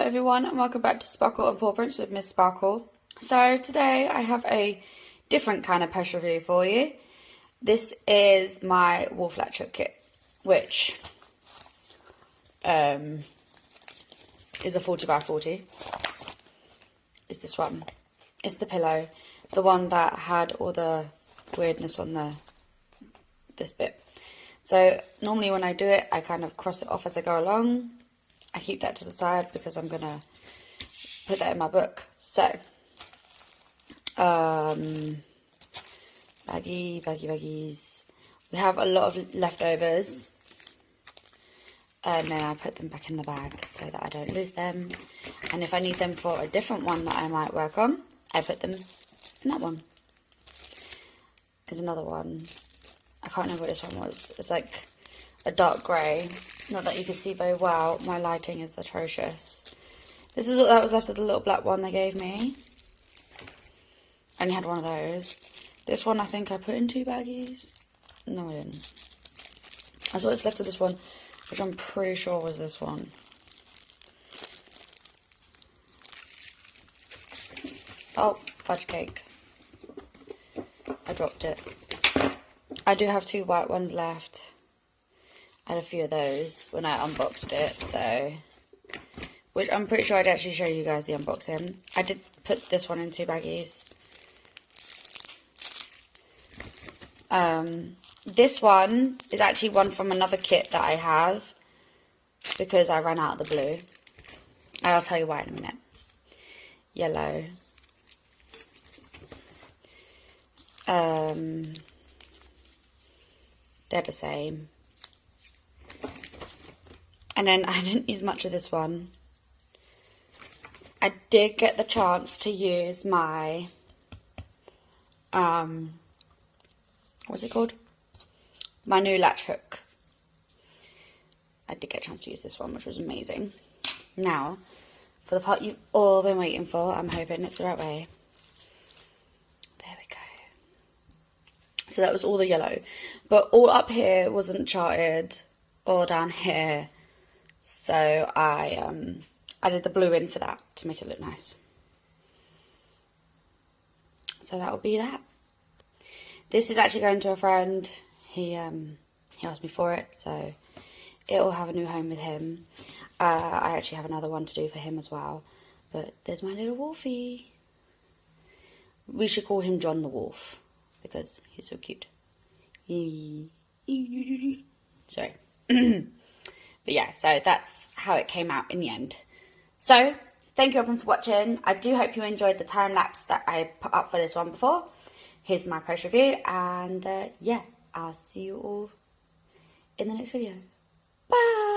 everyone, and welcome back to Sparkle and Paw Prints with Miss Sparkle. So today I have a different kind of pressure review for you. This is my wolf latch hook kit, which is a 40 by 40. Is this one. It's the pillow, the one that had all the weirdness on this bit. So normally when I do it, I kind of cross it off as I go along. I keep that to the side because I'm gonna put that in my book. So, baggies. We have a lot of leftovers, and then I put them back in the bag so that I don't lose them. And if I need them for a different one that I might work on, I put them in that one. There's another one. I can't remember what this one was. It's like a dark grey. Not that you can see very well. My lighting is atrocious. This is what that was left of the little black one they gave me. I only had one of those. This one I think I put in 2 baggies. No, I didn't. That's what's left of this one, which I'm pretty sure was this one. Oh, fudge cake. I dropped it. I do have 2 white ones left. I had a few of those when I unboxed it, so, which I'm pretty sure I'd actually show you guys the unboxing. I did put this one in 2 baggies. This one is actually one from another kit that I have because I ran out of the blue. And I'll tell you why in a minute. Yellow. They're the same. And then I didn't use much of this one. I did get the chance to use my, what's it called? My new latch hook. I did get a chance to use this one, which was amazing. Now, for the part you've all been waiting for, I'm hoping it's the right way. There we go. So that was all the yellow. But all up here wasn't charted, or down here. So I did the blue in for that to make it look nice. So that will be that. This is actually going to a friend. He asked me for it, so it will have a new home with him. I actually have another one to do for him as well. But there's my little wolfie. We should call him John the Wolf because he's so cute. Sorry. But yeah, so that's how it came out in the end. So, thank you everyone for watching. I do hope you enjoyed the time lapse that I put up for this one before. Here's my post review, and yeah, I'll see you all in the next video. Bye!